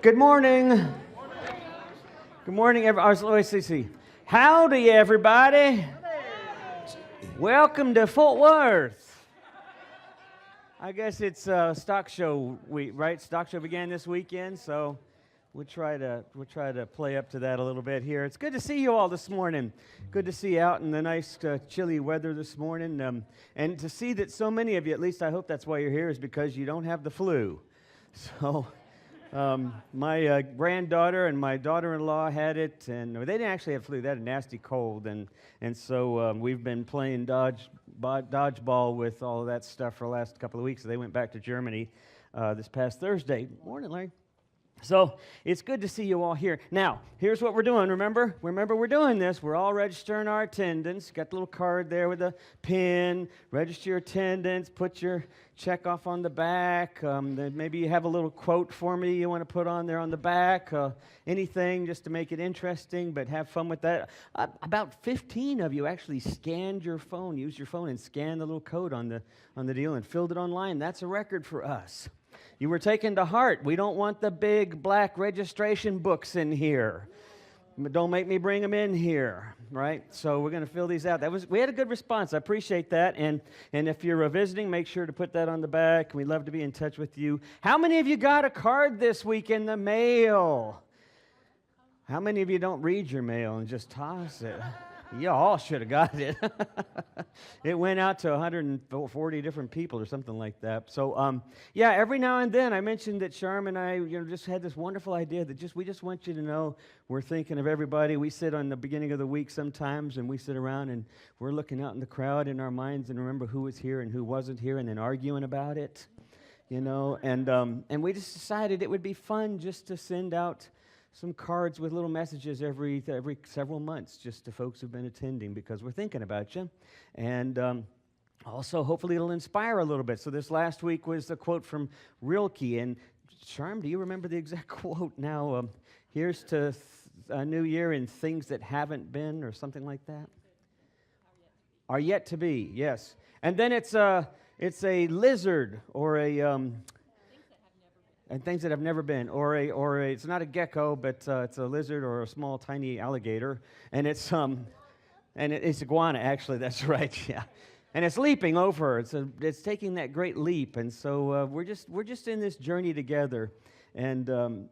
Good morning. Good morning, everybody. Howdy, everybody. Welcome to Fort Worth. I guess it's stock show week, right? Stock show began this weekend, so we'll try to play up to that a little bit here. It's good to see you all this morning. Good to see you out in the nice chilly weather this morning, and to see that so many of you, at least I hope that's why you're here, is because you don't have the flu. So. My granddaughter and my daughter-in-law had it, and they didn't actually have flu. They had a nasty cold, and so we've been playing dodgeball with all of that stuff for the last couple of weeks. So they went back to Germany this past Thursday. Morning, Larry. So it's good to see you all here. Now, here's what we're doing. Remember we're doing this. We're all registering our attendance. Got the little card there with a pin. Register your attendance. Put your check off on the back. Then maybe you have a little quote for me you want to put on there on the back. Anything just to make it interesting, but have fun with that. About 15 of you actually scanned your phone, used your phone and scanned the little code on the deal and filled it online. That's a record for us. You were taken to heart. We don't want the big black registration books in here. Don't make me bring them in here, right? So we're going to fill these out. We had a good response. I appreciate that. And if you're visiting, make sure to put that on the back. We'd love to be in touch with you. How many of you got a card this week in the mail? How many of you don't read your mail and just toss it? You all should have got it. It went out to 140 different people or something like that. So, every now and then I mentioned that Sharm and I, just had this wonderful idea that we just want you to know we're thinking of everybody. We sit on the beginning of the week sometimes, and we sit around and we're looking out in the crowd in our minds and remember who was here and who wasn't here, and then arguing about it, And we just decided it would be fun just to send out some cards with little messages every several months just to folks who've been attending, because we're thinking about you. And also, hopefully, it'll inspire a little bit. So this last week was a quote from Rilke. And Sharm, do you remember the exact quote now? Here's to a new year and things that haven't been, or something like that. Are yet to be, yes. And then it's a lizard or a... and things that have never been, or it's not a gecko, but it's a lizard or a small, tiny alligator, and it's iguana, actually. That's right, yeah. And it's leaping over. It's taking that great leap, and so we're just in this journey together, and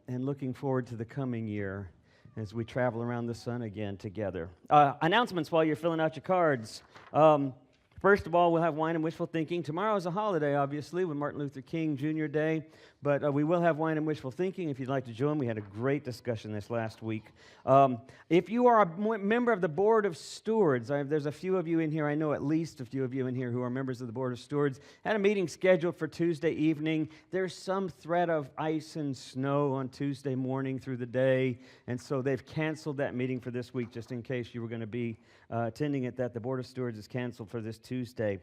looking forward to the coming year as we travel around the sun again together. Announcements while you're filling out your cards. First of all, we'll have wine and wishful thinking. Tomorrow is a holiday, obviously, with Martin Luther King Jr. Day, but we will have wine and wishful thinking if you'd like to join. We had a great discussion this last week. If you are a member of the Board of Stewards, there's a few of you in here, I know at least a few of you in here who are members of the Board of Stewards, had a meeting scheduled for Tuesday evening. There's some threat of ice and snow on Tuesday morning through the day, and so they've canceled that meeting for this week, just in case you were going to be attending it. That the Board of Stewards is canceled for this Tuesday.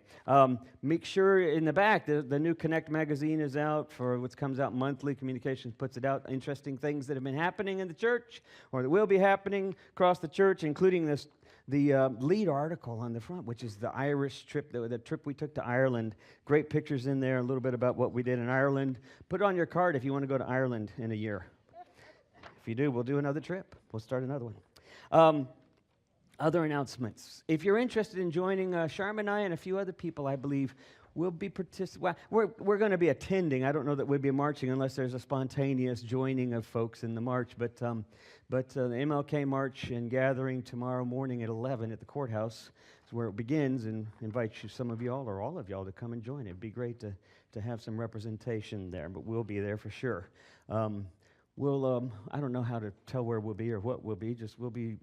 Make sure in the back, the new Connect magazine is out for what comes out monthly. Communications puts it out. Interesting things that have been happening in the church or that will be happening across the church, including the lead article on the front, which is the Irish trip, the trip we took to Ireland. Great pictures in there, a little bit about what we did in Ireland. Put it on your card if you want to go to Ireland in a year. If you do, we'll do another trip. We'll start another one. Other announcements. If you're interested in joining Sharm and I and a few other people, I believe, we'll be we're going to be attending. I don't know that we'll be marching unless there's a spontaneous joining of folks in the march. But the MLK March and gathering tomorrow morning at 11 at the courthouse is where it begins, and invite some of y'all or all of y'all to come and join. It'd be great to have some representation there, but we'll be there for sure. I don't know how to tell where we'll be or what we'll be. We'll be.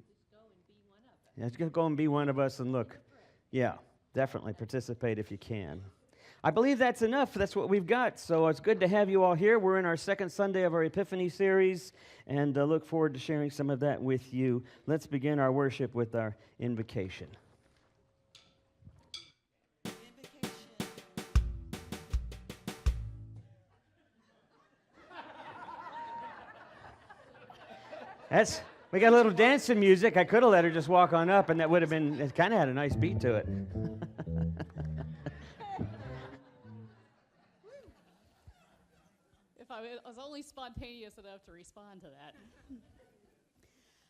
Yeah, just go and be one of us and look. Yeah, definitely participate if you can. I believe that's enough. That's what we've got. So it's good to have you all here. We're in our second Sunday of our Epiphany series, and look forward to sharing some of that with you. Let's begin our worship with our invocation. We got a little dancing music. I could have let her just walk on up, and that would have been, it kind of had a nice beat to it. If I I was only spontaneous enough to respond to that.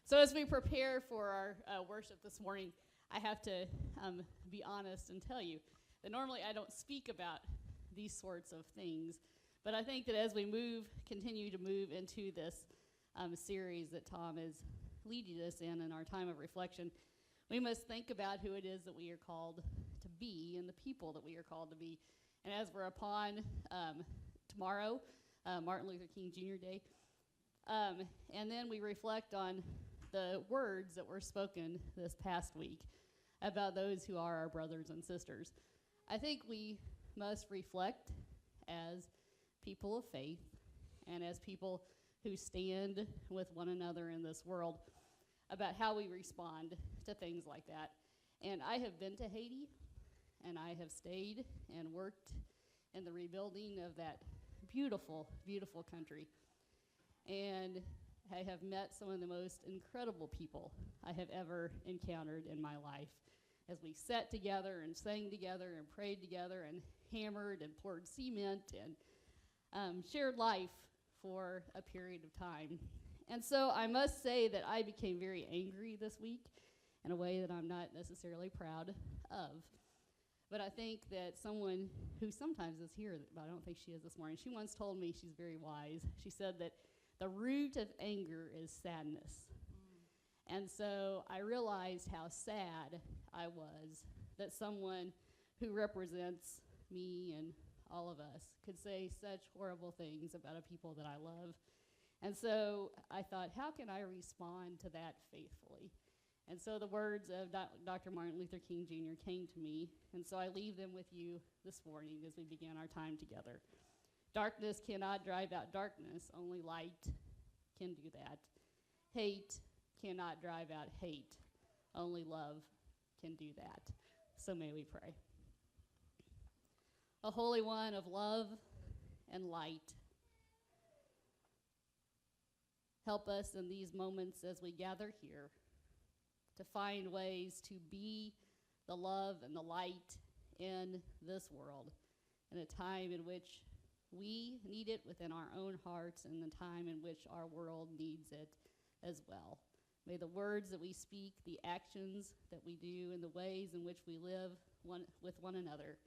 So as we prepare for our worship this morning, I have to be honest and tell you that normally I don't speak about these sorts of things, but I think that as we continue to move into this series that Tom is leading us in our time of reflection, we must think about who it is that we are called to be and the people that we are called to be. And as we're upon tomorrow, Martin Luther King Jr. Day, and then we reflect on the words that were spoken this past week about those who are our brothers and sisters. I think we must reflect as people of faith and as people who stand with one another in this world about how we respond to things like that. And I have been to Haiti, and I have stayed and worked in the rebuilding of that beautiful, beautiful country. And I have met some of the most incredible people I have ever encountered in my life as we sat together and sang together and prayed together and hammered and poured cement and shared life for a period of time. And so I must say that I became very angry this week in a way that I'm not necessarily proud of. But I think that someone who sometimes is here, but I don't think she is this morning, she once told me, she's very wise, she said that the root of anger is sadness. And so I realized how sad I was that someone who represents me and all of us could say such horrible things about a people that I love. And so I thought, how can I respond to that faithfully? And so the words of Dr. Martin Luther King Jr. came to me, and so I leave them with you this morning as we begin our time together. Darkness cannot drive out darkness, only light can do that. Hate cannot drive out hate, only love can do that. So may we pray. A Holy One of love and light, help us in these moments as we gather here to find ways to be the love and the light in this world in a time in which we need it within our own hearts and the time in which our world needs it as well. May the words that we speak, the actions that we do, and the ways in which we live with one another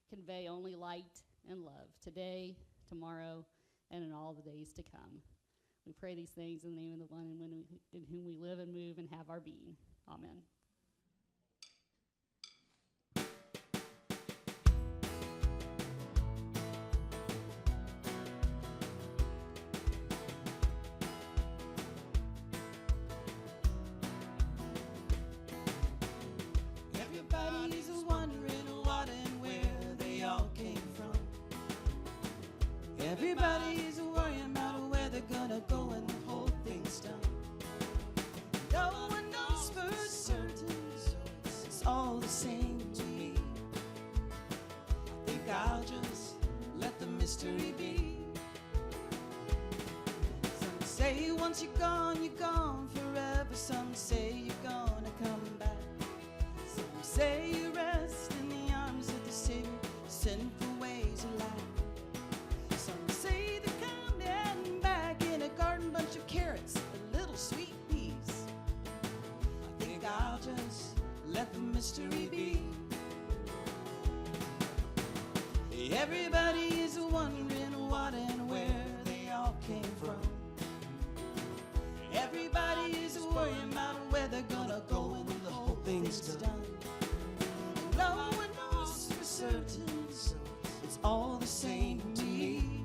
convey only light and love today, tomorrow, and in all the days to come. We pray these things in the name of the one in whom we live and move and have our being. Amen. Everybody's wondering what and where they all came from. Everybody's worrying about where they're gonna go when the whole thing's done. No one knows for certain, it's all the same to me. I think I'll just let the mystery be. Some say once you're gone forever. Some say you're gonna come back. Some say you rest in the arms of the Savior, sinful ways of life. Some say they're coming back in a garden, bunch of carrots, a little sweet peas. I think I'll just let the mystery be. Everybody is wondering what and where they all came from. Everybody is worrying about where they're gonna go when the whole thing's done. No one knows for certain, it's all the same to me.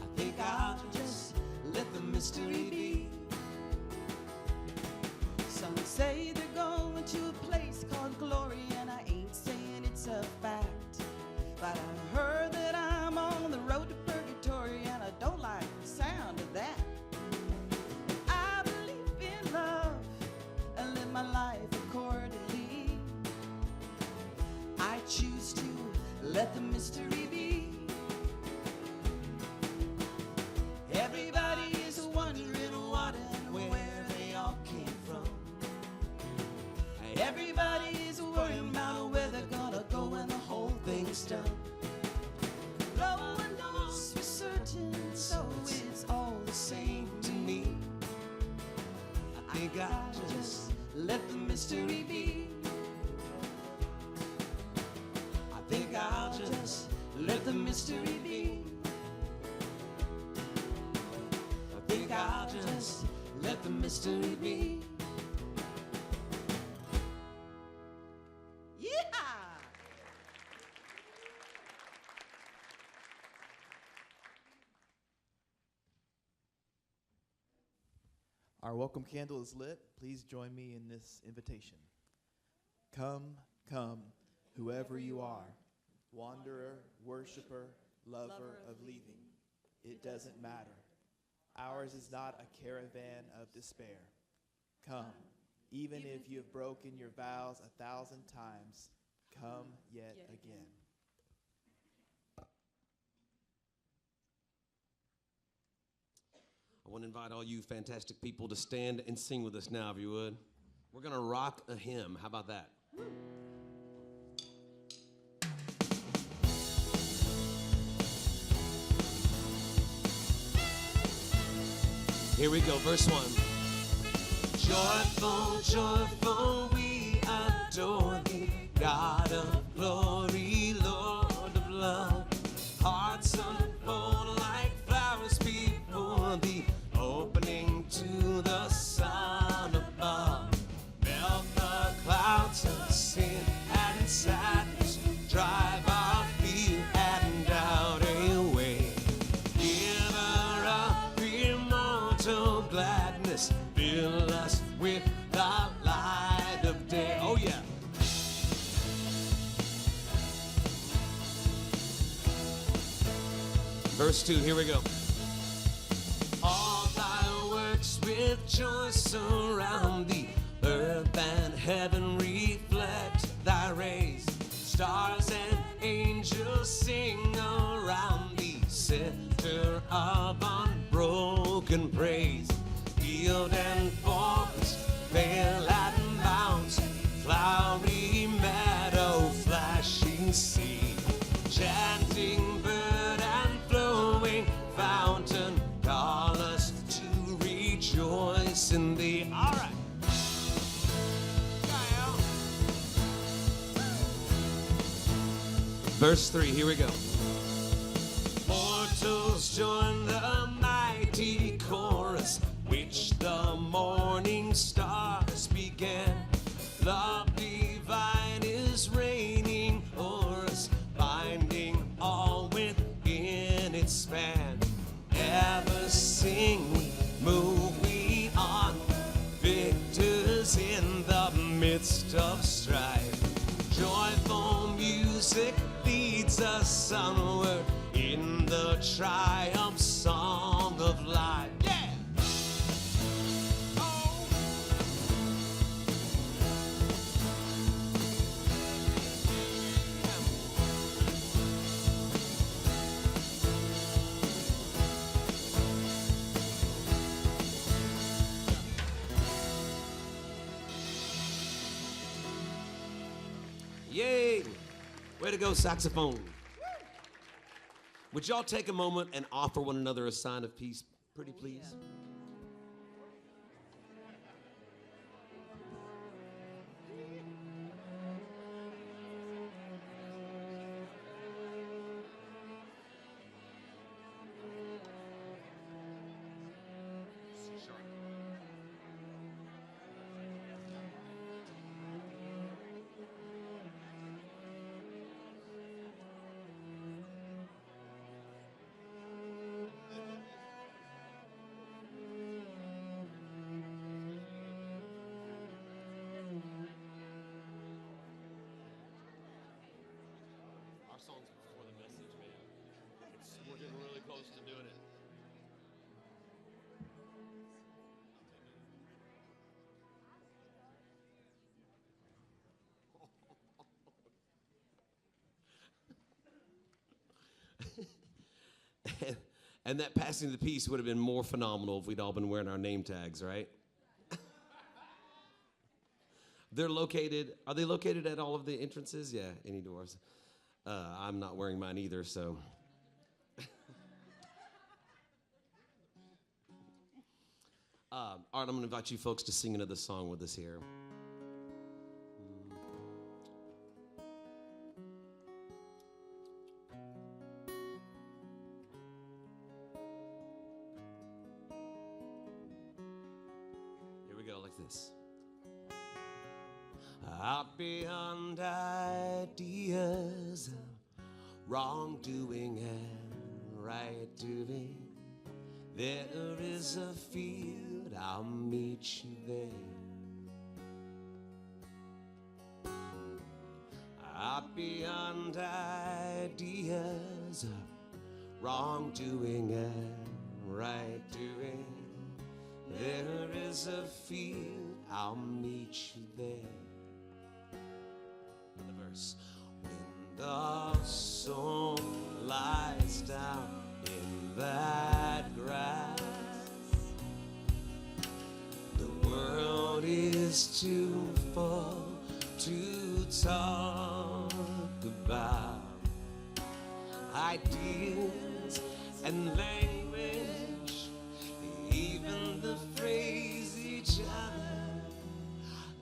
I think I'll just let the mystery be. Some say they're going to a place called glory, and I ain't saying it's a fact. But I heard that I'm on the road to purgatory, and I don't like the sound of that. I believe in love and live my life accordingly. I choose to let the mystery be. Everybody is wondering what and where they all came from. Everybody is worrying about where they're gonna go when the whole thing's done. No one knows for certain, I'll just let the mystery be. I think I'll just let the mystery be. I think I'll just let the mystery be. Yeah! Our welcome candle is lit. Please join me in this invitation. Come, come, whoever you are, wanderer, worshiper, lover of leaving. It doesn't matter. Ours is not a caravan of despair. Come, even if you have broken your vows 1,000 times, come yet again. I want to invite all you fantastic people to stand and sing with us now, if you would. We're going to rock a hymn. How about that? Here we go, verse 1. Joyful, joyful, we adore thee, God of glory, Lord of love. Hearts unfold like flowers before thee, opening to the sun above. Melt the clouds of sin and sadness, drive our fear and doubt away. Giver of immortal gladness, fill us with the light of day. Oh yeah. Verse 2, here we go. All thy works with joy surround thee, earth and heaven reflect thy rays. Stars and angels sing around thee, center of unbroken praise. Field and forest, vale and mountain, flowery meadow, flashing sea, chanting bird and flowing fountain, call us to rejoice in thee. All right. Verse 3, here we go. Mortals join the mighty chorus, which the morning stars began. Love divine is reigning o'er us, binding all within its span. Ever sing we, move we on, victors in the midst of strife. Joyful music leads us onward in the triumph song of life. Yeah! Oh! Yay! Way to go, saxophone. Would y'all take a moment and offer one another a sign of peace, pretty please? Our song's before the message, man. We're getting really close to doing it. And that passing the peace would have been more phenomenal if we'd all been wearing our name tags, right? Are they located at all of the entrances? Yeah, any doors. I'm not wearing mine either, so. Art, I'm going to invite you folks to sing another song with us here. Here we go, like this. Out beyond ideas of wrongdoing and right doing, there is a field, I'll meet you there. Out beyond ideas of wrongdoing and right doing, there is a field, I'll meet you there. Another verse. When the soul lies down in that grass, the world is too full to talk about ideas and language, even the phrase each other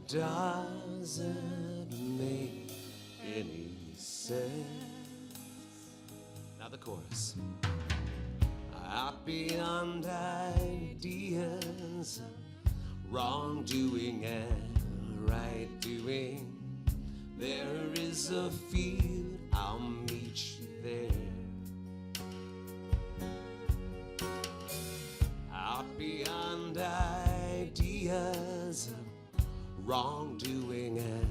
doesn't make any sense. Now the chorus. Out beyond ideas, wrongdoing and right doing, there is a field, I'll meet you there. Out beyond ideas, wrongdoing and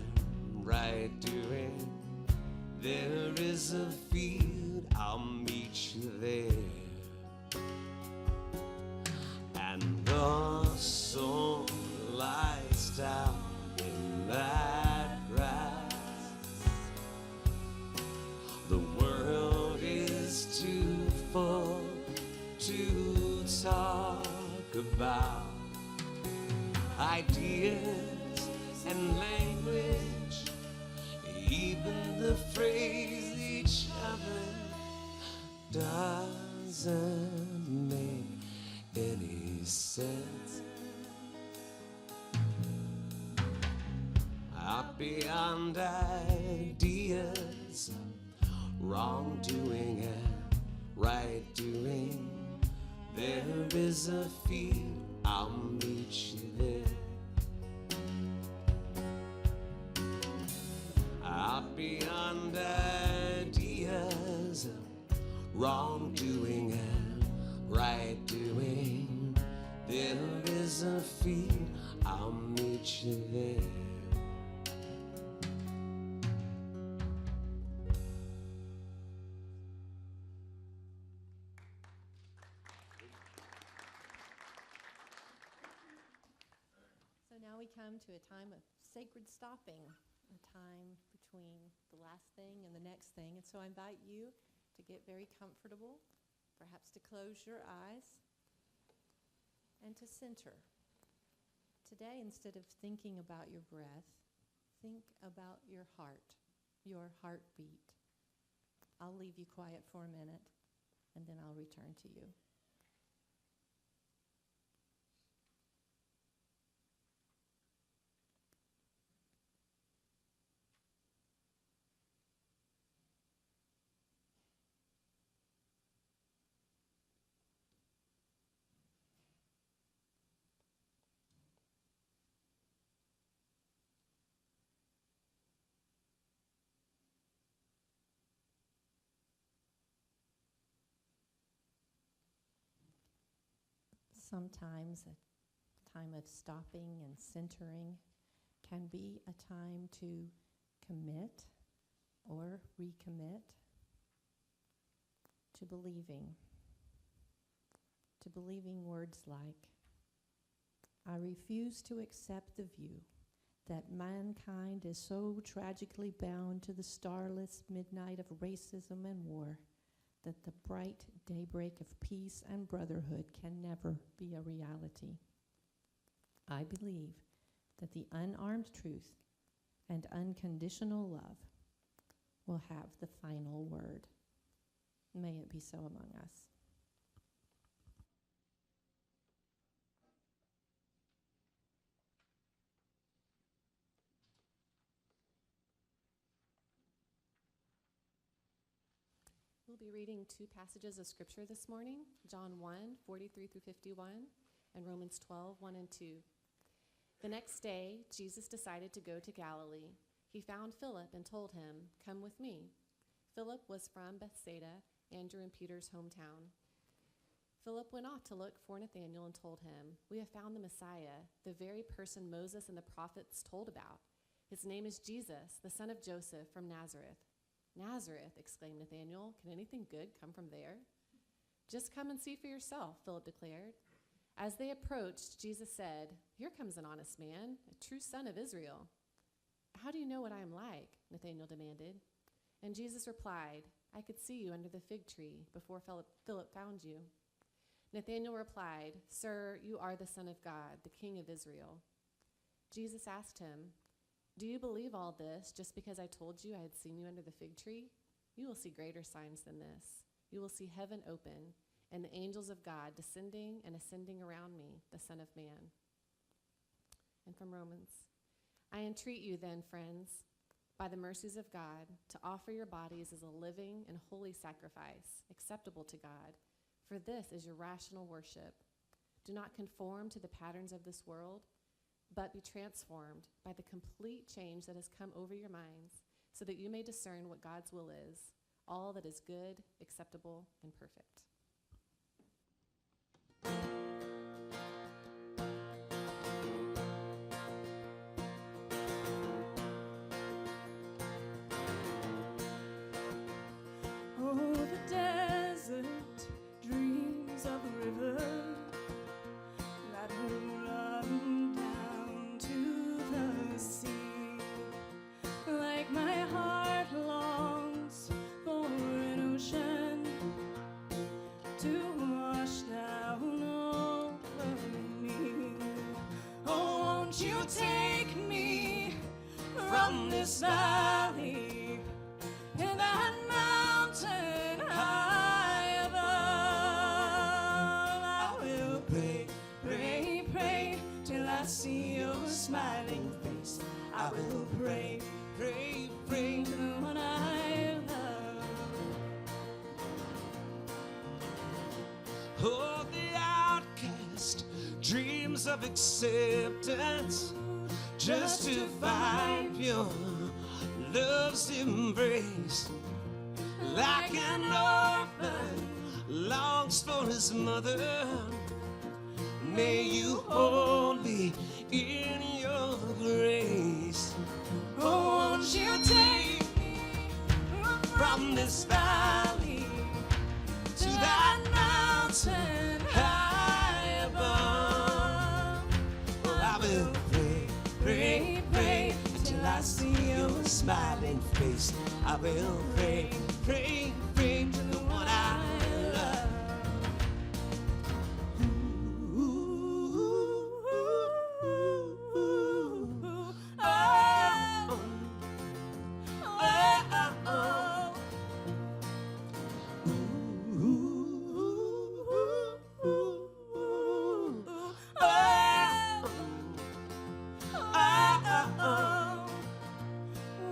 right doing, there is a field, I'll meet you there. And the soul lies down in that grass, the world is too full to talk about ideas and language, even the phrase each other doesn't make any sense. Out beyond ideas, wrongdoing and right doing, there is a field, I'll meet you there. Out beyond ideas, wrongdoing and right doing, there is a field, I'll meet you there. So now we come to a time of sacred stopping, a time between the last thing and the next thing. And so I invite you to get very comfortable, perhaps to close your eyes and to center. Today, instead of thinking about your breath, think about your heart, your heartbeat. I'll leave you quiet for a minute, and then I'll return to you. Sometimes a time of stopping and centering can be a time to commit or recommit to believing words like, I refuse to accept the view that mankind is so tragically bound to the starless midnight of racism and war that the bright daybreak of peace and brotherhood can never be a reality. I believe that the unarmed truth and unconditional love will have the final word. May it be so among us. We'll be reading two passages of scripture this morning, John 1, 43 through 51, and Romans 12, 1 and 2. The next day, Jesus decided to go to Galilee. He found Philip and told him, "Come with me." Philip was from Bethsaida, Andrew and Peter's hometown. Philip went off to look for Nathanael and told him, "We have found the Messiah, the very person Moses and the prophets told about. His name is Jesus, the son of Joseph from Nazareth." "Nazareth," exclaimed Nathanael. "Can anything good come from there?" "Just come and see for yourself," Philip declared. As they approached, Jesus said, "Here comes an honest man, a true son of Israel." "How do you know what I am like?" Nathanael demanded. And Jesus replied, "I could see you under the fig tree before Philip found you." Nathanael replied, "Sir, you are the Son of God, the King of Israel." Jesus asked him, "Do you believe all this just because I told you I had seen you under the fig tree? You will see greater signs than this. You will see heaven open and the angels of God descending and ascending around me, the Son of Man." And from Romans, "I entreat you then, friends, by the mercies of God, to offer your bodies as a living and holy sacrifice, acceptable to God, for this is your rational worship. Do not conform to the patterns of this world, but be transformed by the complete change that has come over your minds, so that you may discern what God's will is, all that is good, acceptable, and perfect." Oh, the desert dreams of a river that will run down to the sea. Like my heart longs for an ocean to wash down over me. Oh, won't you take me from this valley and that mountain high above? I will pray, pray, pray till I see your smiling face. I will pray, pray, pray to the one I love. Oh, the outcast dreams of acceptance just to find your love's embrace. Like an orphan longs for his mother, may you hold me in your grace. Oh, won't you take me From this valley to that mountain high above? I will pray, pray, pray till I see your smiling face. I will pray, pray, pray to the one I love.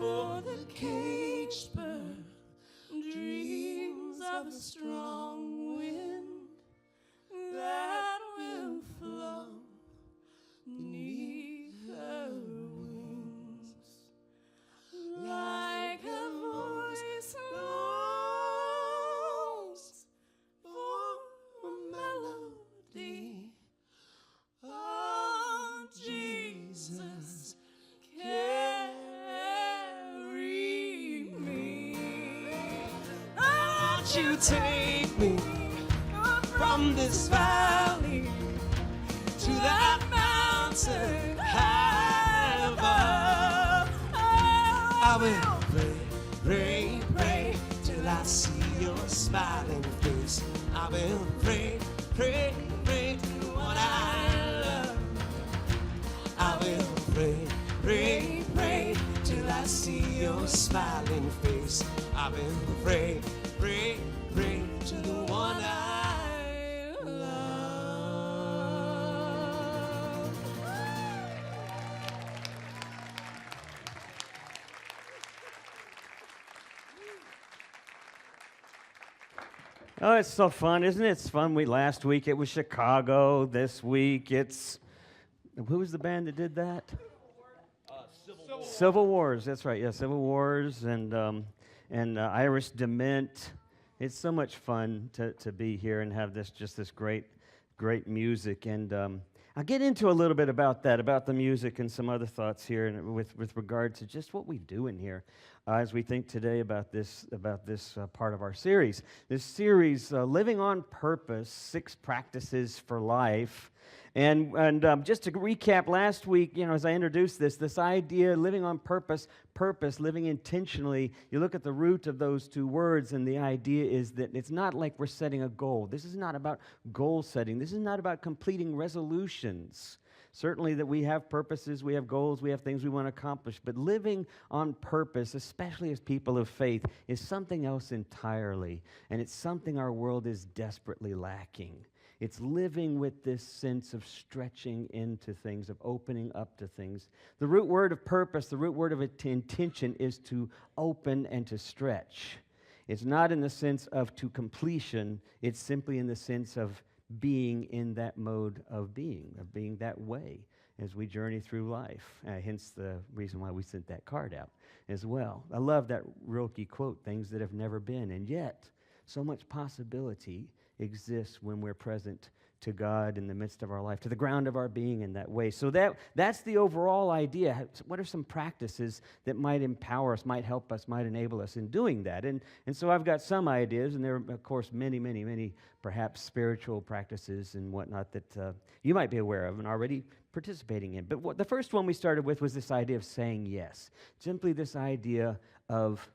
Oh, the caged bird dreams of a strong wind that will flow beneath her wings. Like a voice longs for a melody. Oh, Jesus, carry me. Won't you take me from this valley to that mountain high above? I will pray, pray, pray till I see your smiling face. I will pray, pray, pray to the one I love. I will pray, pray, pray till I see your smiling face. I will pray, pray, pray to the one I love. Oh, it's so fun, isn't it? It's fun. Last week it was Chicago. This week it's who was the band that did that? Civil Wars. That's right. Yeah, Civil Wars and Irish Dement. It's so much fun to be here and have this great music. And I'll get into a little bit about that, about the music and some other thoughts here, and with regard to just what we do in here as we think today about this part of our series. This series, Living on Purpose: 6 Practices for Life. And just to recap last week, as I introduced this idea, living on purpose, living intentionally, you look at the root of those 2 words, and the idea is that it's not like we're setting a goal. This is not about goal setting. This is not about completing resolutions. Certainly that we have purposes, we have goals, we have things we want to accomplish, but living on purpose, especially as people of faith, is something else entirely, and it's something our world is desperately lacking. It's living with this sense of stretching into things, of opening up to things. The root word of purpose, the root word of intention is to open and to stretch. It's not in the sense of to completion, it's simply in the sense of being in that mode of being that way as we journey through life. Hence the reason why we sent that card out as well. I love that Rilke quote, things that have never been, and yet so much possibility exists when we're present to God in the midst of our life, to the ground of our being in that way. So that's the overall idea. What are some practices that might empower us, might help us, might enable us in doing that? And so I've got some ideas, and there are, of course, many, perhaps spiritual practices and whatnot that you might be aware of and already participating in. But the first one we started with was this idea of saying yes. Simply this idea of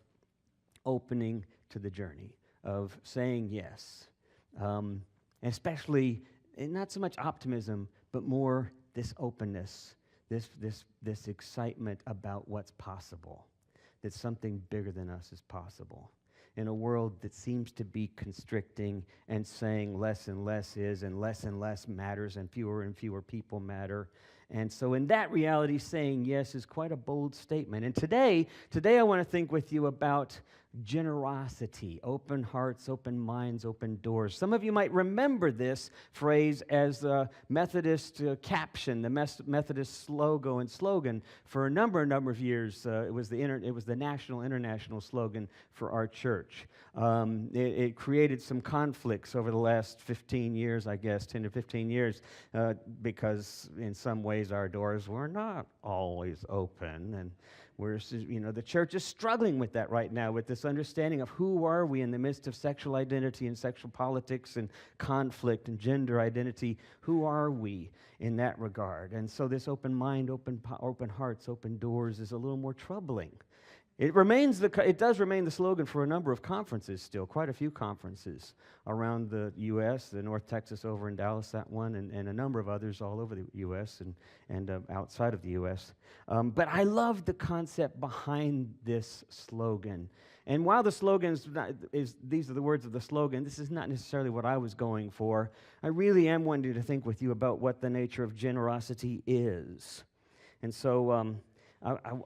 opening to the journey, of saying yes. Especially, not so much optimism, but more this openness, this excitement about what's possible, that something bigger than us is possible. In a world that seems to be constricting and saying less and less is, and less matters, and fewer people matter. And so in that reality, saying yes is quite a bold statement. And today I want to think with you about generosity, open hearts, open minds, open doors. Some of you might remember this phrase as the Methodist caption, the Methodist logo and slogan for a number of years. It was the international slogan for our church. It created some conflicts over the last 15 years, I guess, 10 to 15 years, because in some ways our doors were not always open, and the church is struggling with that right now, with this understanding of who are we in the midst of sexual identity and sexual politics and conflict and gender identity. Who are we in that regard? And so this open mind, open hearts, open doors is a little more troubling. It does remain the slogan for a number of conferences still, quite a few conferences around the U.S., the North Texas over in Dallas, that one, and a number of others all over the U.S. and outside of the U.S. But I love the concept behind this slogan. And while the slogan these are the words of the slogan, this is not necessarily what I was going for. I really am wanting to think with you about what the nature of generosity is. And so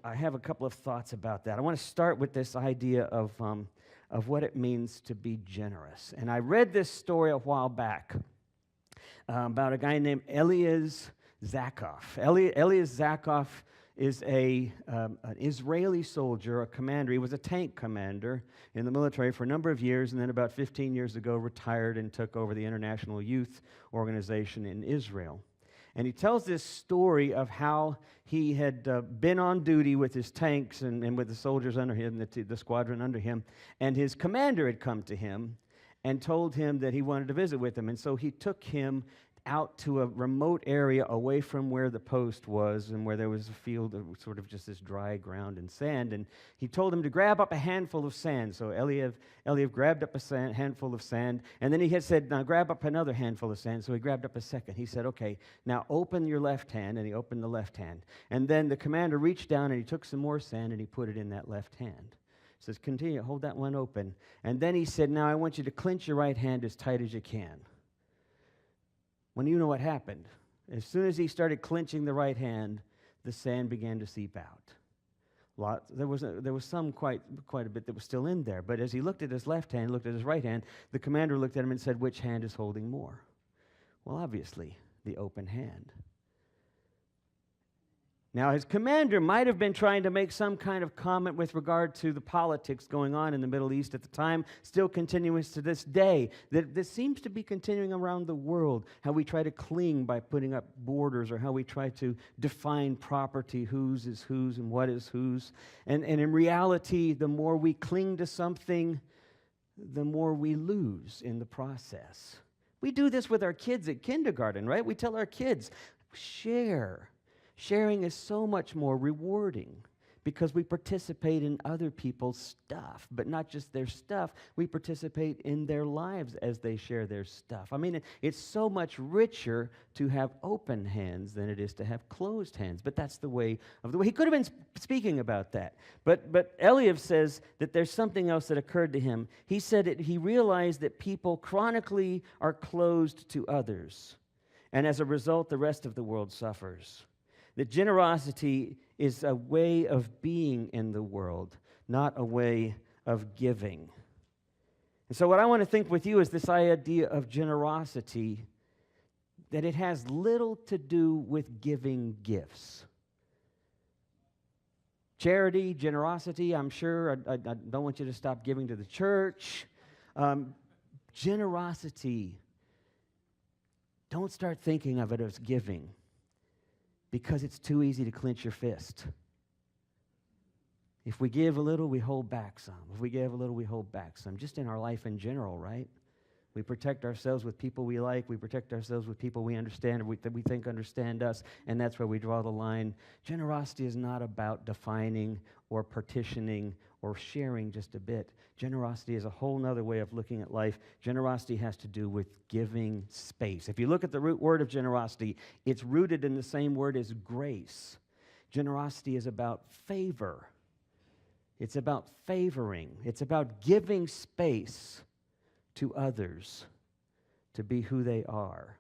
I have a couple of thoughts about that. I want to start with this idea of what it means to be generous. And I read this story a while back about a guy named Elias Zakov. Elias Zakov is an Israeli soldier, a commander. He was a tank commander in the military for a number of years, and then about 15 years ago retired and took over the International Youth Organization in Israel. And he tells this story of how he had been on duty with his tanks and with the soldiers under him, the squadron under him, and his commander had come to him and told him that he wanted to visit with him. And so he took him out to a remote area away from where the post was and where there was a field of sort of just this dry ground and sand. And he told him to grab up a handful of sand. So Eliav grabbed up a handful of sand, and then he had said, now grab up another handful of sand. So he grabbed up a second. He said, okay, now open your left hand, and he opened the left hand. And then the commander reached down and he took some more sand and he put it in that left hand. He says, continue, hold that one open. And then he said, now I want you to clench your right hand as tight as you can. When you know what happened, as soon as he started clenching the right hand, the sand began to seep out. There was some quite a bit that was still in there. But as he looked at his left hand, looked at his right hand, the commander looked at him and said, "Which hand is holding more?" Well, obviously, the open hand. Now, his commander might have been trying to make some kind of comment with regard to the politics going on in the Middle East at the time, still continuous to this day. That this seems to be continuing around the world, how we try to cling by putting up borders, or how we try to define property, whose is whose and what is whose. And in reality, the more we cling to something, the more we lose in the process. We do this with our kids at kindergarten, right? We tell our kids, share. Sharing is so much more rewarding because we participate in other people's stuff, but not just their stuff. We participate in their lives as they share their stuff. I mean, it's so much richer to have open hands than it is to have closed hands, but that's the way of the way. He could have been speaking about that, but Eliav says that there's something else that occurred to him. He said that he realized that people chronically are closed to others, and as a result, the rest of the world suffers. That generosity is a way of being in the world, not a way of giving. And so what I want to think with you is this idea of generosity, that it has little to do with giving gifts. Charity, generosity, I'm sure, I don't want you to stop giving to the church. Generosity, don't start thinking of it as giving, because it's too easy to clench your fist. If we give a little, we hold back some. If we give a little, we hold back some. Just in our life in general, right? We protect ourselves with people we like. We protect ourselves with people we understand, or that we think understand us, and that's where we draw the line. Generosity is not about defining or partitioning or sharing just a bit. Generosity is a whole other way of looking at life. Generosity has to do with giving space. If you look at the root word of generosity, it's rooted in the same word as grace. Generosity is about favor. It's about favoring. It's about giving space to others to be who they are.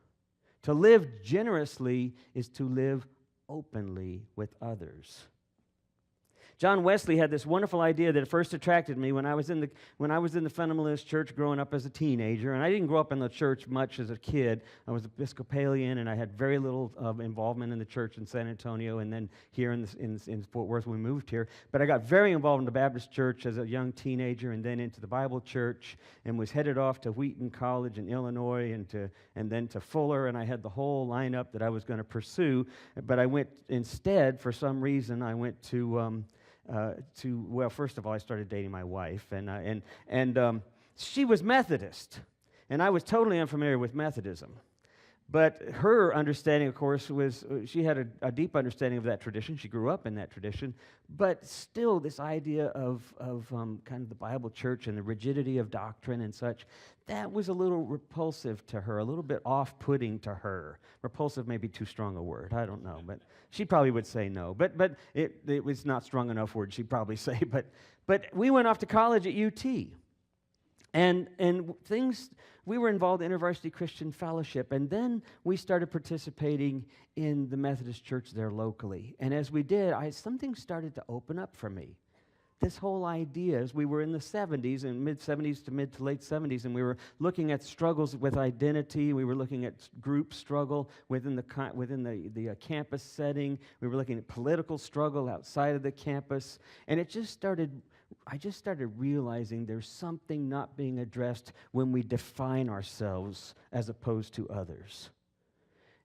To live generously is to live openly with others. John Wesley had this wonderful idea that first attracted me when I was in the fundamentalist church growing up as a teenager. And I didn't grow up in the church much as a kid. I was Episcopalian, and I had very little involvement in the church in San Antonio, and then here in Fort Worth when we moved here. But I got very involved in the Baptist church as a young teenager, and then into the Bible church, and was headed off to Wheaton College in Illinois, and then to Fuller, and I had the whole lineup that I was going to pursue. But I went instead, for some reason, I went to well, first of all, I started dating my wife, and she was Methodist, and I was totally unfamiliar with Methodism. But her understanding, of course, was she had a deep understanding of that tradition. She grew up in that tradition. But still, this idea of kind of the Bible church and the rigidity of doctrine and such, that was a little repulsive to her, a little bit off-putting to her. Repulsive may be too strong a word. I don't know. But she probably would say no. But it was not strong enough word, she'd probably say. But we went off to college at UT. And things, we were involved in InterVarsity Christian Fellowship, and then we started participating in the Methodist Church there locally. And as we did, something started to open up for me. This whole idea, as we were in the 70s, and mid-70s to mid to late 70s, and we were looking at struggles with identity, we were looking at group struggle within the campus setting, we were looking at political struggle outside of the campus, and I just started realizing there's something not being addressed when we define ourselves as opposed to others.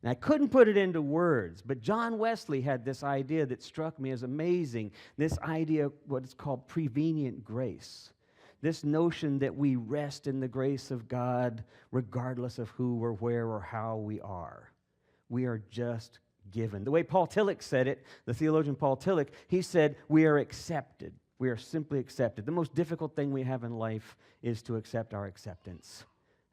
And I couldn't put it into words, but John Wesley had this idea that struck me as amazing, this idea of what is called prevenient grace, this notion that we rest in the grace of God regardless of who or where or how we are. We are just given. The way Paul Tillich said it, the theologian Paul Tillich, he said, we are accepted. We are simply accepted. The most difficult thing we have in life is to accept our acceptance.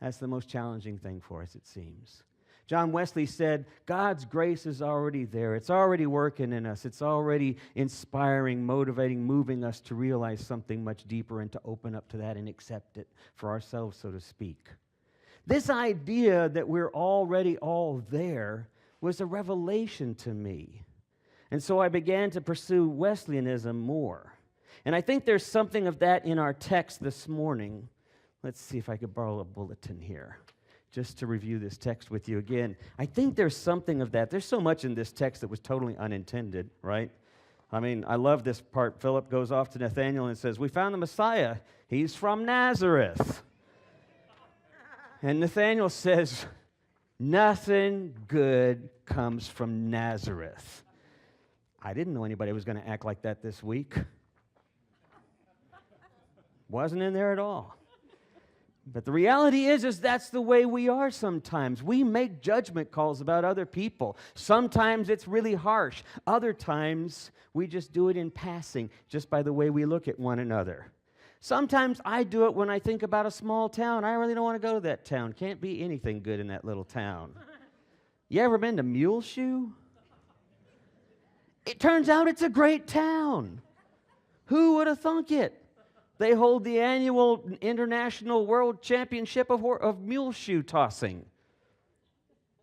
That's the most challenging thing for us, it seems. John Wesley said, God's grace is already there. It's already working in us. It's already inspiring, motivating, moving us to realize something much deeper and to open up to that and accept it for ourselves, so to speak. This idea that we're already all there was a revelation to me. And so I began to pursue Wesleyanism more. And I think there's something of that in our text this morning. Let's see if I could borrow a bulletin here, just to review this text with you again. I think there's something of that. There's so much in this text that was totally unintended, right? I mean, I love this part. Philip goes off to Nathanael and says, "We found the Messiah. He's from Nazareth." And Nathanael says, "Nothing good comes from Nazareth." I didn't know anybody was going to act like that this week. Wasn't in there at all. But the reality is that's the way we are sometimes. We make judgment calls about other people. Sometimes it's really harsh. Other times we just do it in passing, just by the way we look at one another. Sometimes I do it when I think about a small town. I really don't want to go to that town. Can't be anything good in that little town. You ever been to Muleshoe? It turns out it's a great town. Who would have thunk it? They hold the annual International World Championship of Muleshoe tossing,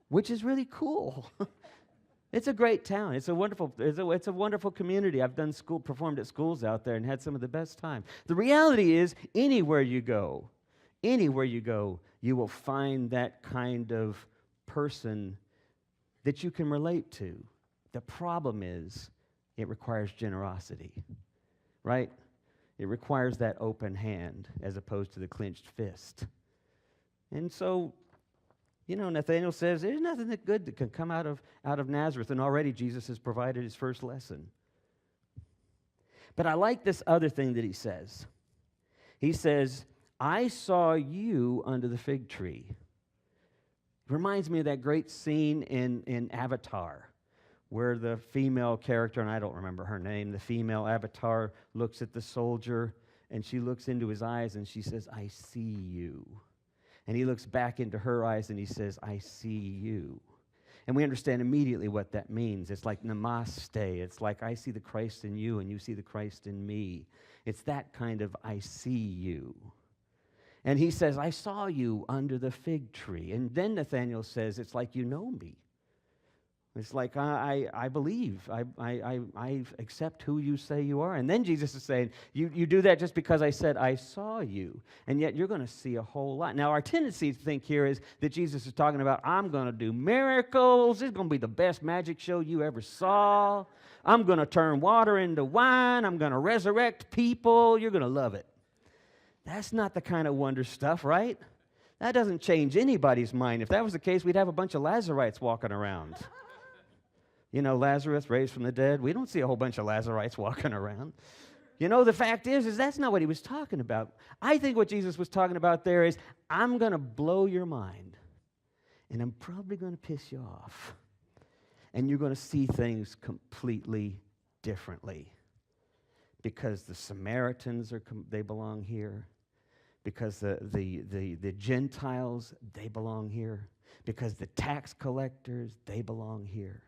which is really cool. It's a great town. It's a wonderful community. I've performed at schools out there and had some of the best time. The reality is, anywhere you go, you will find that kind of person that you can relate to. The problem is, it requires generosity, right? It requires that open hand as opposed to the clenched fist. And so, Nathanael says, there's nothing that good that can come out of Nazareth, and already Jesus has provided his first lesson. But I like this other thing that he says. He says, "I saw you under the fig tree." Reminds me of that great scene in Avatar, where the female character, and I don't remember her name, the female avatar looks at the soldier, and she looks into his eyes, and she says, "I see you." And he looks back into her eyes, and he says, "I see you." And we understand immediately what that means. It's like namaste. It's like, I see the Christ in you, and you see the Christ in me. It's that kind of "I see you." And he says, "I saw you under the fig tree." And then Nathanael says, "It's like you know me. It's like, I believe. I accept who you say you are." And then Jesus is saying, you do that just because I said I saw you. And yet you're going to see a whole lot. Now, our tendency to think here is that Jesus is talking about, I'm going to do miracles. It's going to be the best magic show you ever saw. I'm going to turn water into wine. I'm going to resurrect people. You're going to love it. That's not the kind of wonder stuff, right? That doesn't change anybody's mind. If that was the case, we'd have a bunch of Lazarites walking around. Lazarus raised from the dead. We don't see a whole bunch of Lazarites walking around. The fact is that's not what he was talking about. I think what Jesus was talking about there is, I'm going to blow your mind, and I'm probably going to piss you off, and you're going to see things completely differently, because the Samaritans they belong here, because the Gentiles, they belong here, because the tax collectors, they belong here.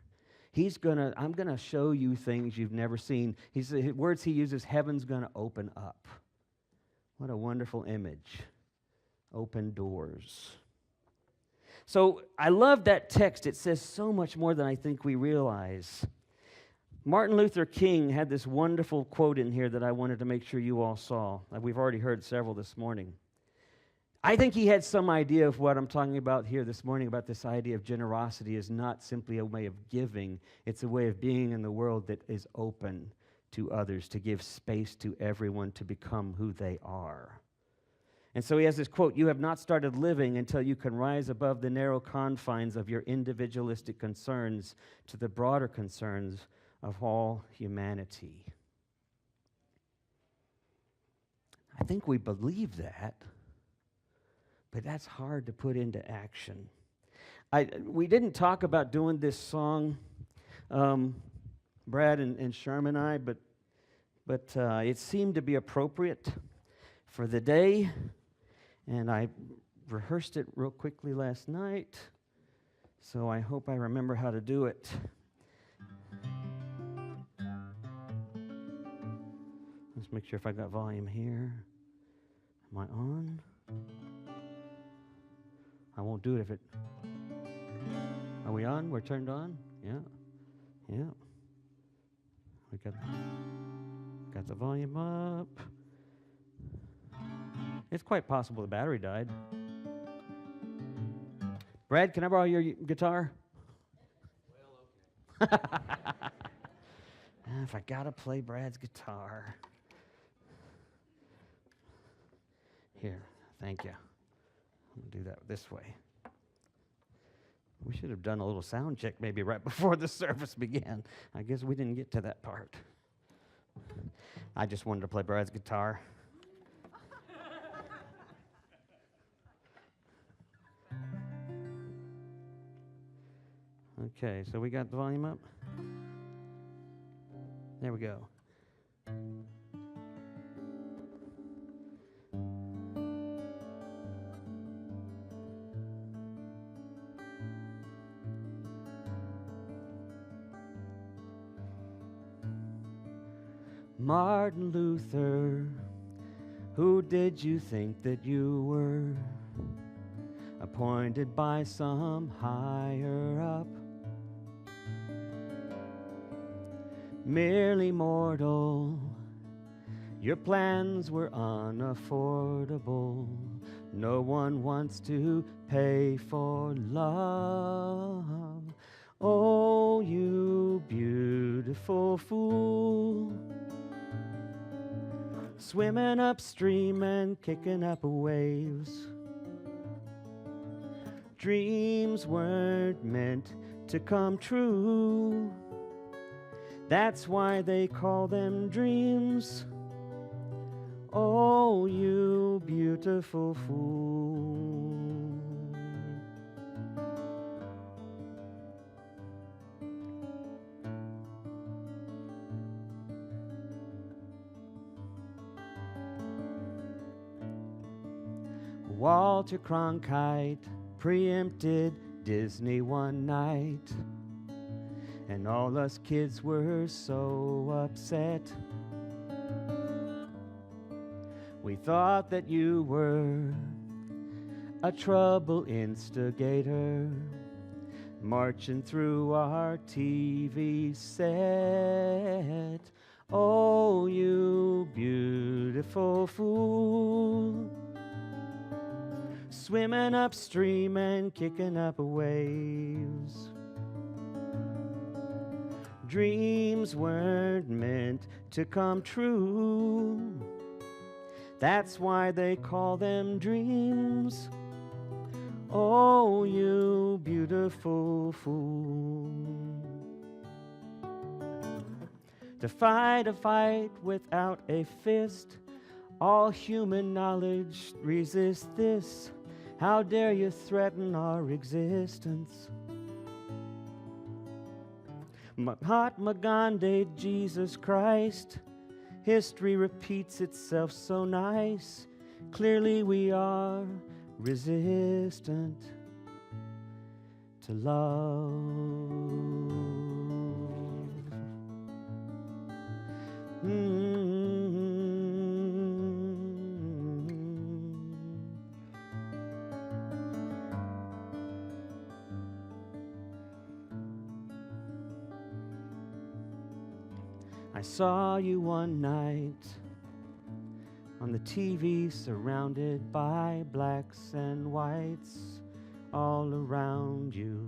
I'm going to show you things you've never seen. The words he uses, heaven's going to open up. What a wonderful image. Open doors. So I love that text. It says so much more than I think we realize. Martin Luther King had this wonderful quote in here that I wanted to make sure you all saw. We've already heard several this morning. I think he had some idea of what I'm talking about here this morning, about this idea of generosity is not simply a way of giving. It's a way of being in the world that is open to others, to give space to everyone to become who they are. And so he has this quote, "You have not started living until you can rise above the narrow confines of your individualistic concerns to the broader concerns of all humanity." I think we believe that. But that's hard to put into action. We didn't talk about doing this song, Brad and Sherman and I, but it seemed to be appropriate for the day, and I rehearsed it real quickly last night, so I hope I remember how to do it. Let's make sure if I got volume here. Am I on? I won't do it if it... Are we on? We're turned on? Yeah. We got the volume up. It's quite possible the battery died. Brad, can I borrow your guitar? Well, okay. If I gotta play Brad's guitar. Here, thank you. I'm gonna do that this way. We should have done a little sound check maybe right before the service began. I guess we didn't get to that part. I just wanted to play Brad's guitar. Okay, so we got the volume up. There we go. Martin Luther, who did you think that you were? Appointed by some higher up, merely mortal, your plans were unaffordable. No one wants to pay for love. Oh, you beautiful fool, swimming upstream and kicking up waves. Dreams weren't meant to come true. That's why they call them dreams. Oh, you beautiful fool. Walter Cronkite preempted Disney one night, and all us kids were so upset. We thought that you were a trouble instigator, marching through our TV set. Oh, you beautiful fool, swimming upstream and kicking up waves. Dreams weren't meant to come true. That's why they call them dreams. Oh, you beautiful fool. To fight a fight without a fist, all human knowledge resists this. How dare you threaten our existence? Mahatma Gandhi, Jesus Christ, history repeats itself so nice. Clearly we are resistant to love. I saw you one night on the TV, surrounded by blacks and whites all around you.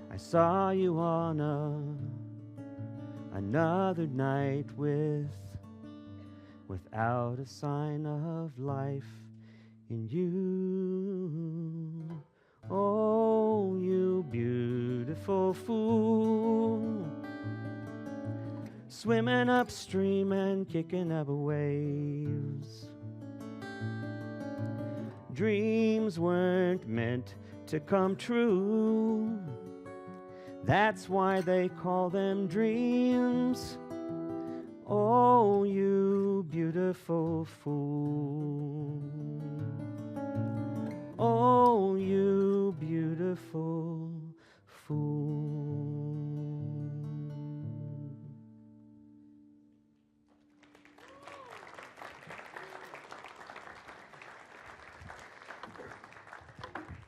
I saw you on another night without a sign of life in you. Oh, you beautiful fool, swimming upstream and kicking up waves. Dreams weren't meant to come true. That's why they call them dreams. Oh, you beautiful fool. Oh, you beautiful fool.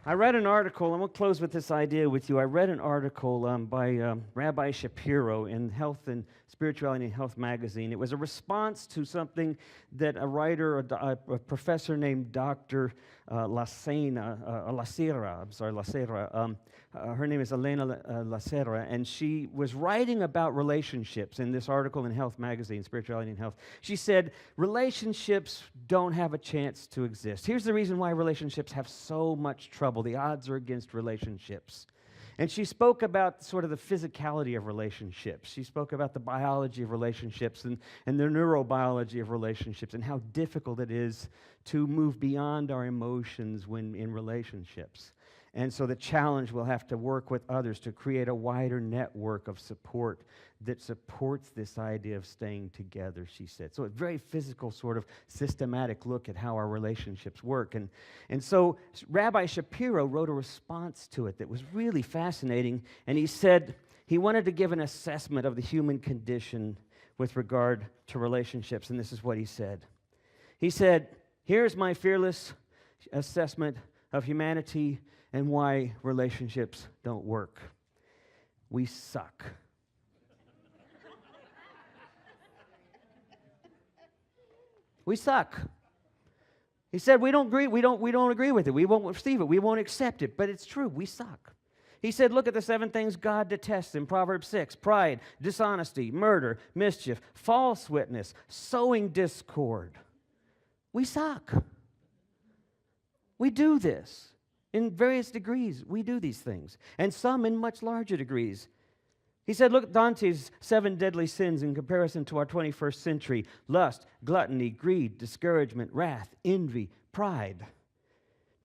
I read an article, and we'll close with this idea with you. I read an article by Rabbi Shapiro in Health and Spirituality and Health magazine. It was a response to something that a writer, a professor named Dr. Lacera, her name is Elena Lacera, and she was writing about relationships in this article in Health magazine, Spirituality and Health. She said, relationships don't have a chance to exist. Here's the reason why relationships have so much trouble. The odds are against relationships. And she spoke about sort of the physicality of relationships. She spoke about the biology of relationships and the neurobiology of relationships and how difficult it is to move beyond our emotions when in relationships. And so the challenge will have to work with others to create a wider network of support that supports this idea of staying together, she said. So a very physical sort of systematic look at how our relationships work. And so Rabbi Shapiro wrote a response to it that was really fascinating. And he said he wanted to give an assessment of the human condition with regard to relationships. And this is what he said. He said, here's my fearless assessment of humanity and why relationships don't work. We suck. We suck. He said we don't agree with it. We won't receive it. We won't accept it. But it's true. We suck. He said, look at the 7 things God detests in Proverbs 6. Pride, dishonesty, murder, mischief, false witness, sowing discord. We suck. We do this. In various degrees, we do these things, and some in much larger degrees. He said, look at Dante's 7 deadly sins in comparison to our 21st century. Lust, gluttony, greed, discouragement, wrath, envy, pride.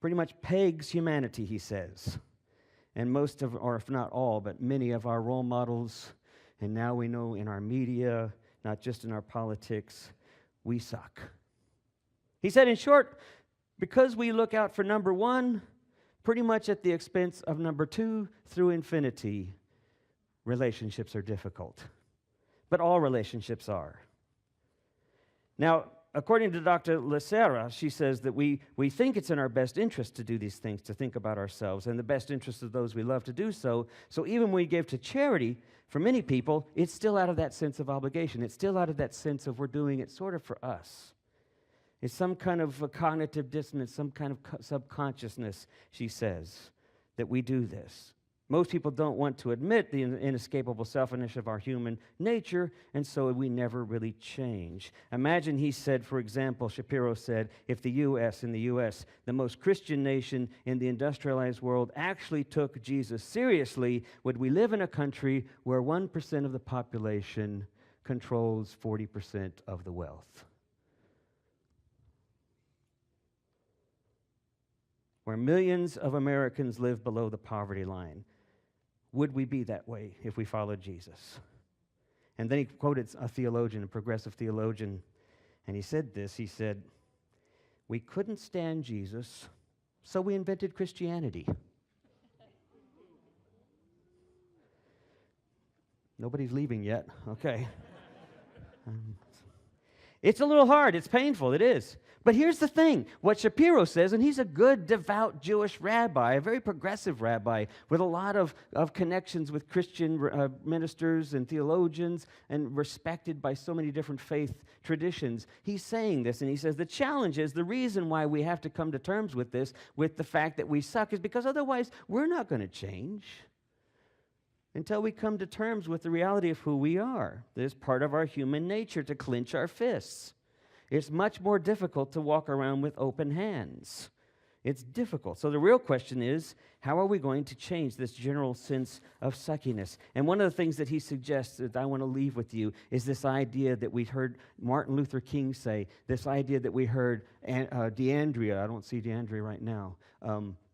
Pretty much pegs humanity, he says. And most of, or if not all, but many of our role models, and now we know in our media, not just in our politics, we suck. He said, in short, because we look out for number 1, pretty much at the expense of number 2 through infinity, relationships are difficult. But all relationships are. Now, according to Dr. Lacera, she says that we think it's in our best interest to do these things, to think about ourselves, and the best interest of those we love to do so. So even when we give to charity, for many people, it's still out of that sense of obligation. It's still out of that sense of we're doing it sort of for us. It's some kind of a cognitive dissonance, some kind of subconsciousness, she says, that we do this. Most people don't want to admit the inescapable selfishness of our human nature, and so we never really change. Imagine, he said, for example, Shapiro said, if the U.S., the most Christian nation in the industrialized world, actually took Jesus seriously, would we live in a country where 1% of the population controls 40% of the wealth? Where millions of Americans live below the poverty line. Would we be that way if we followed Jesus? And then he quoted a theologian, a progressive theologian, and he said this. He said, we couldn't stand Jesus, so we invented Christianity. Nobody's leaving yet. Okay. It's a little hard. It's painful. It is. But here's the thing. What Shapiro says, and he's a good, devout Jewish rabbi, a very progressive rabbi with a lot of connections with Christian ministers and theologians and respected by so many different faith traditions. He's saying this, and he says the challenge is, the reason why we have to come to terms with this, with the fact that we suck, is because otherwise we're not going to change until we come to terms with the reality of who we are. There's part of our human nature to clench our fists. It's much more difficult to walk around with open hands. It's difficult. So the real question is, how are we going to change this general sense of suckiness? And one of the things that he suggests that I want to leave with you is this idea that we heard Martin Luther King say, this idea that we heard DeAndrea, I don't see DeAndrea right now,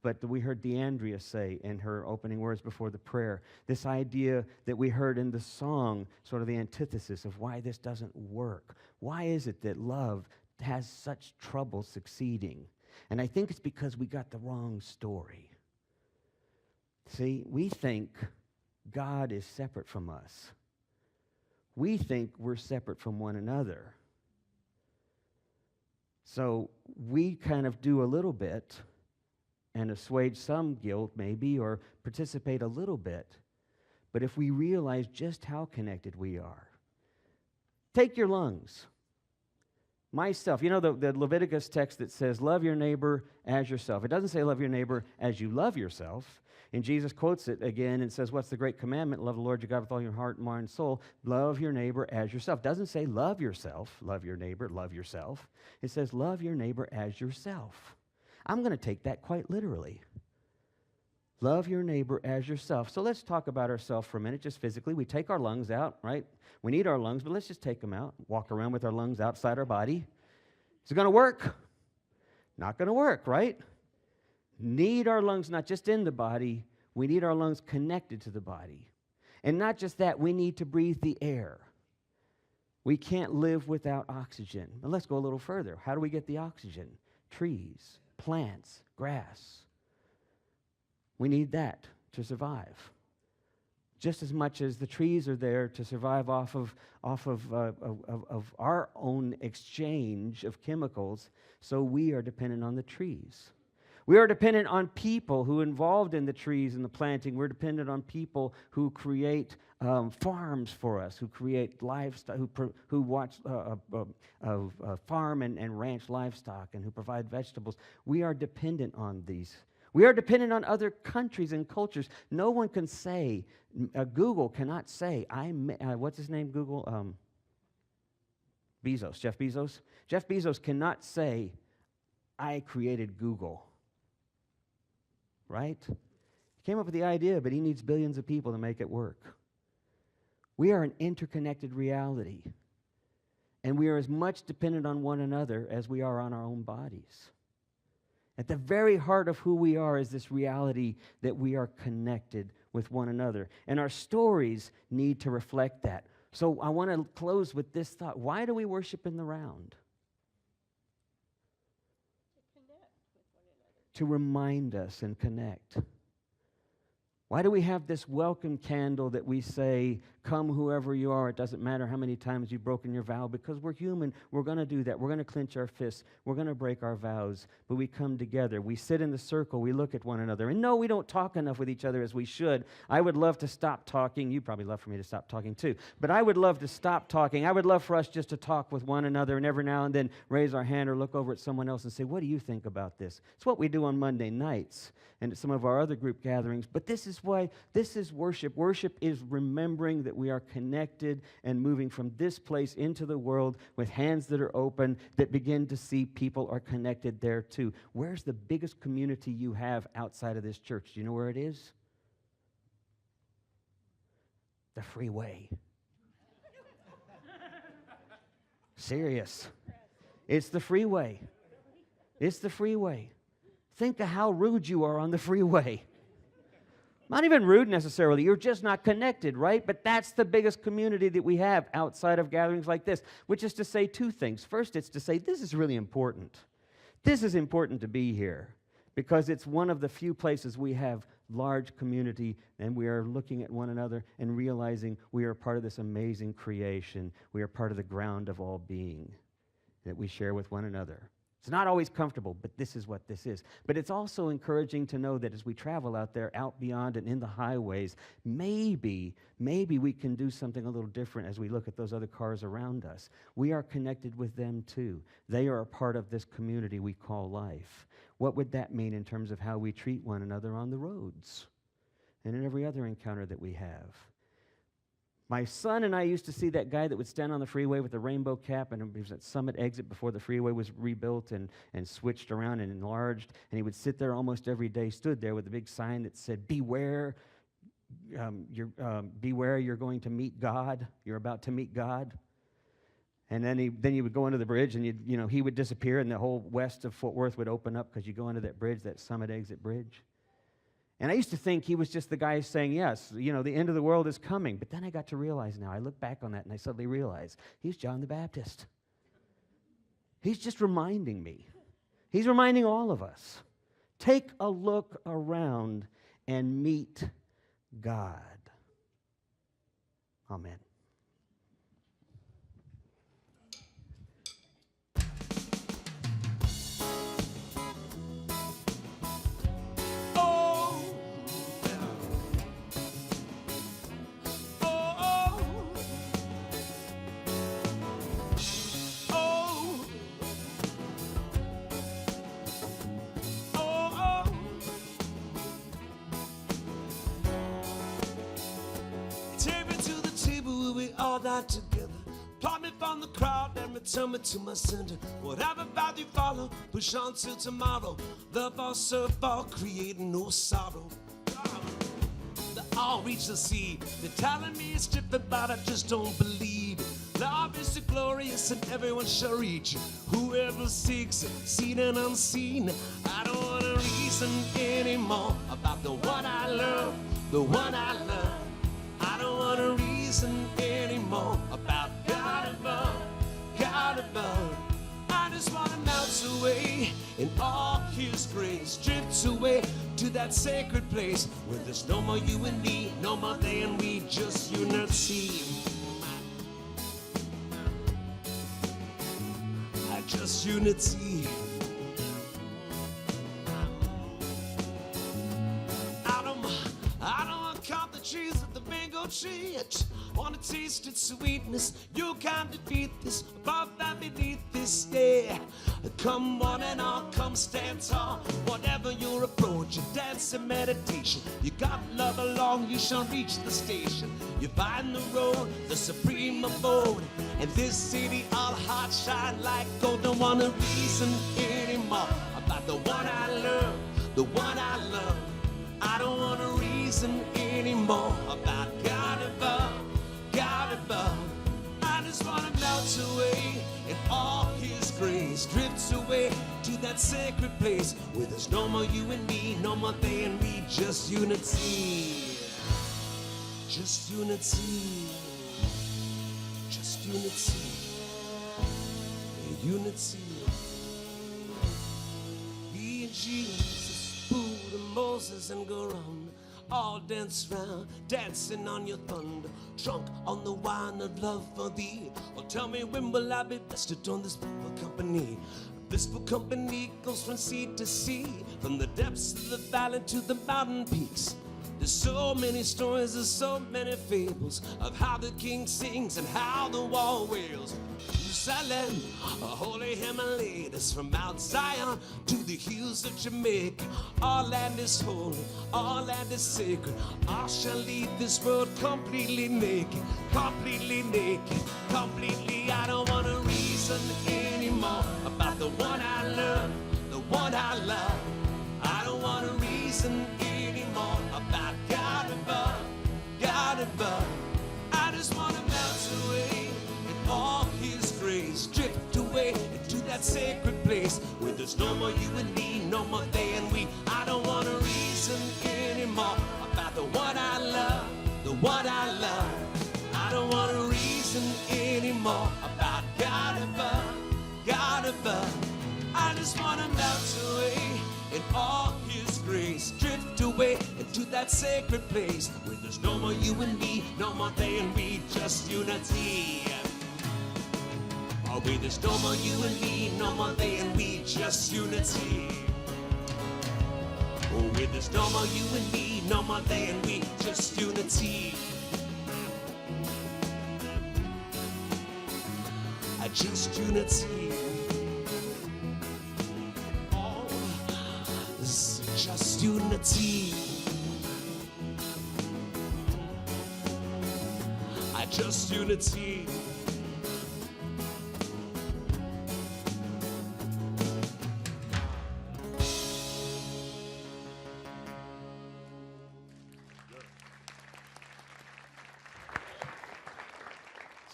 but we heard DeAndrea say in her opening words before the prayer, this idea that we heard in the song, sort of the antithesis of why this doesn't work. Why is it that love has such trouble succeeding? And I think it's because we got the wrong story. See, we think God is separate from us. We think we're separate from one another. So we kind of do a little bit, and assuage some guilt maybe, or participate a little bit. But if we realize just how connected we are. Take your lungs. Myself, you know the Leviticus text that says, love your neighbor as yourself. It doesn't say love your neighbor as you love yourself. And Jesus quotes it again and says, what's the great commandment? Love the Lord your God with all your heart, mind, and soul. Love your neighbor as yourself. It doesn't say love yourself, love your neighbor, love yourself. It says love your neighbor as yourself. I'm going to take that quite literally. Love your neighbor as yourself. So let's talk about ourselves for a minute, just physically. We take our lungs out, right? We need our lungs, but let's just take them out. Walk around with our lungs outside our body. Is it going to work? Not going to work, right? Need our lungs not just in the body, we need our lungs connected to the body. And not just that, we need to breathe the air. We can't live without oxygen. Now let's go a little further. How do we get the oxygen? Trees, plants, grass. We need that to survive. Just as much as the trees are there to survive off of our own exchange of chemicals, so we are dependent on the trees. We are dependent on people who are involved in the trees and the planting. We're dependent on people who create farms for us, who create livestock, who watch farm and ranch livestock, and who provide vegetables. We are dependent on these. We are dependent on other countries and cultures. No one can say, Google cannot say, what's his name, Google? Bezos, Jeff Bezos. Jeff Bezos cannot say, I created Google. Right? He came up with the idea, but he needs billions of people to make it work. We are an interconnected reality, and we are as much dependent on one another as we are on our own bodies. At the very heart of who we are is this reality that we are connected with one another, and our stories need to reflect that. So I want to close with this thought. Why do we worship in the round? To remind us and connect. Why do we have this welcome candle that we say, come whoever you are, it doesn't matter how many times you've broken your vow? Because we're human, we're going to do that. We're going to clench our fists. We're going to break our vows. But we come together. We sit in the circle. We look at one another. And no, we don't talk enough with each other as we should. I would love to stop talking. You'd probably love for me to stop talking too. But I would love to stop talking. I would love for us just to talk with one another and every now and then raise our hand or look over at someone else and say, what do you think about this? It's what we do on Monday nights and at some of our other group gatherings. But this is why this is worship. Worship is remembering that we are connected and moving from this place into the world with hands that are open that begin to see people are connected there too. Where's the biggest community you have outside of this church? Do you know where it is? The freeway. Serious. It's the freeway. It's the freeway. Think of how rude you are on the freeway. Not even rude necessarily. You're just not connected, right? But that's the biggest community that we have outside of gatherings like this, which is to say two things. First, it's to say this is really important. This is important to be here because it's one of the few places we have large community and we are looking at one another and realizing we are part of this amazing creation. We are part of the ground of all being that we share with one another. It's not always comfortable, but this is what this is. But it's also encouraging to know that as we travel out there, out beyond and in the highways, maybe we can do something a little different as we look at those other cars around us. We are connected with them too. They are a part of this community we call life. What would that mean in terms of how we treat one another on the roads and in every other encounter that we have? My son and I used to see that guy that would stand on the freeway with a rainbow cap, and it was at Summit exit before the freeway was rebuilt and switched around and enlarged, and he would sit there almost every day, stood there with a big sign that said, beware, beware, you're going to meet God, you're about to meet God. And then he would go under the bridge, and he would disappear, and the whole west of Fort Worth would open up because you go under that bridge, that Summit exit bridge. And I used to think he was just the guy saying, yes, the end of the world is coming. But then I got to realize now, I look back on that and I suddenly realize he's John the Baptist. He's just reminding me. He's reminding all of us. Take a look around and meet God. Amen. died together. Pluck me from the crowd and return me to my center. Whatever path you follow, push on till tomorrow. Love or serve or creating no sorrow. They all reach the sea. They're telling me it's different, but I just don't believe it. Love is so glorious and everyone shall reach it. Whoever seeks it, seen and unseen. I don't want to reason anymore about the one I love, the one I love. I don't want to reason anymore about God above, God above. I just want to melt away in all His grace, drift away to that sacred place where there's no more you and me, no more they and we, just unity. Just unity. I don't want to count the trees of the mango tree. I just want to taste its sweetness. You can't defeat this, above and beneath this, yeah. Come on and all, come stand tall. Whatever your approach, your dance and meditation, you got love along, you shall reach the station. You find the road, the supreme abode. And this city, all hearts shine like gold. Don't want to reason anymore about the one I love, the one I love. I don't want to reason anymore about God above, God above. I just want to melt away in all His grace, drift away to that sacred place where there's no more you and me, no more they and we, just unity, just unity, just unity, unity. Be Jesus, Buddha, Moses, and go round. All dance round, dancing on your thunder, drunk on the wine of love for thee. Oh, tell me, when will I be vested on this blissful company? Blissful company goes from sea to sea, from the depths of the valley to the mountain peaks. There's so many stories, there's so many fables of how the king sings and how the wall wails. Jerusalem, a holy Himalayas, from Mount Zion to the hills of Jamaica. Our land is holy, our land is sacred. I shall leave this world completely naked, completely naked, completely. I don't want to reason anymore about the one I love, the one I love. I don't want to reason anymore about God above, God above. I just want to melt away in all His grace, drift away into that sacred place where there's no more you and me, no more they and we. I don't want to reason anymore about the one I love, the one I love. I don't want to reason anymore about God above, God above. I just want to melt away in all His grace, drift away into that sacred place where there's no more you and me, no more they and we, just unity. Oh, where there's no more you and me, no more they and we, just unity. Oh, where there's no more you and me, no more they and we, just unity. Just unity. Oh, just unity. Just unity.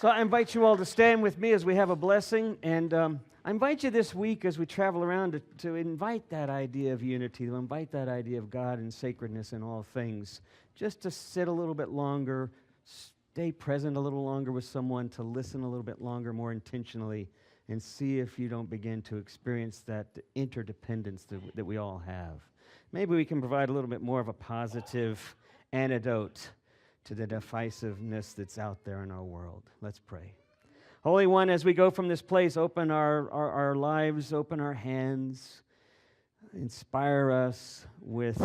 So I invite you all to stand with me as we have a blessing, and I invite you this week as we travel around to invite that idea of unity, to invite that idea of God and sacredness in all things, just to sit a little bit longer, stay present a little longer with someone, to listen a little bit longer, more intentionally, and see if you don't begin to experience that interdependence that we all have. Maybe we can provide a little bit more of a positive antidote to the divisiveness that's out there in our world. Let's pray. Holy One, as we go from this place, open our lives, open our hands, inspire us with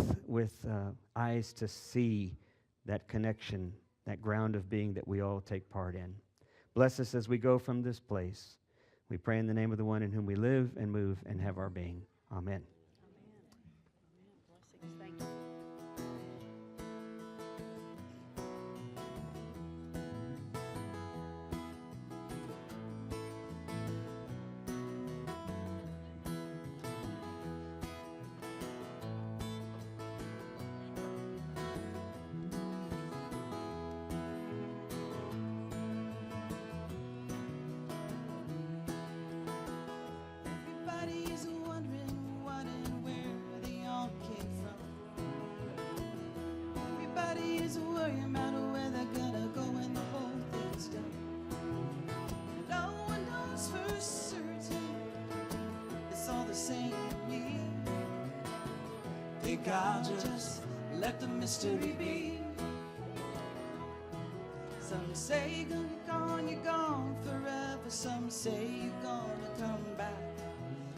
eyes to see that connection, that ground of being that we all take part in. Bless us as we go from this place. We pray in the name of the one in whom we live and move and have our being. Amen. Blessings. Thank you. Everybody's worrying about where they're gonna go when the whole thing's done. No one knows for certain. It's all the same to me. Think I'll just let the mystery be. Some say you're gone forever. Some say you're gonna come back.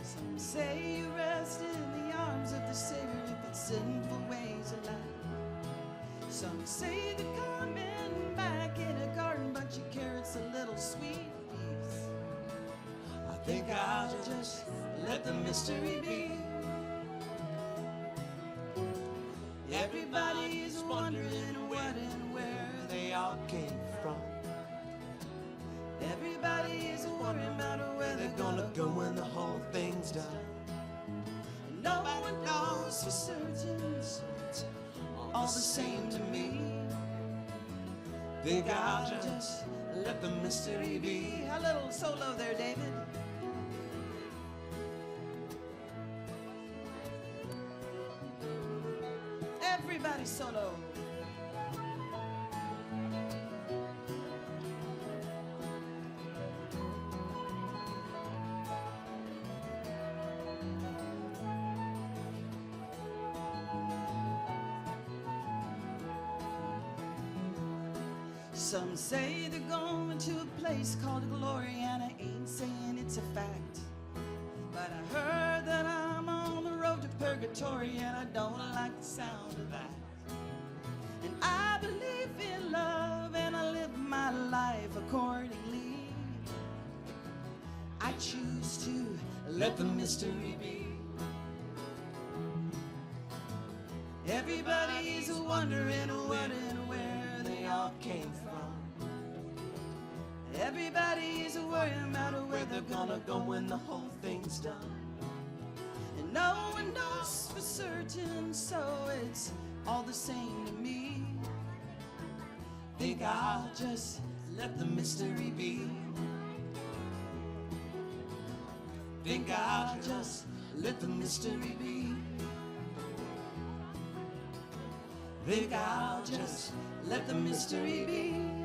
Some say you rest in the arms of the Savior if it's sinful ways of life. Some say they're coming back in a garden, but your carrot's a little sweet piece. I think I'll just let the mystery be. Everybody is wondering what and where they all came from. Everybody is worrying about where They're gonna go when the whole thing's done. No one knows for certain, so it's all the same to me. Think I'll just let the mystery be. A little solo there, David. Everybody solo. Some say they're going to a place called glory, and I ain't saying it's a fact. But I heard that I'm on the road to purgatory, and I don't like the sound of that. And I believe in love, and I live my life accordingly. I choose to let the mystery be. Everybody's wondering what and where they all came from. Everybody's worrying about where they're gonna go when the whole thing's done. And no one knows for certain, so it's all the same to me. Think I'll just let the mystery be. Think I'll just let the mystery be. Think I'll just let the mystery be.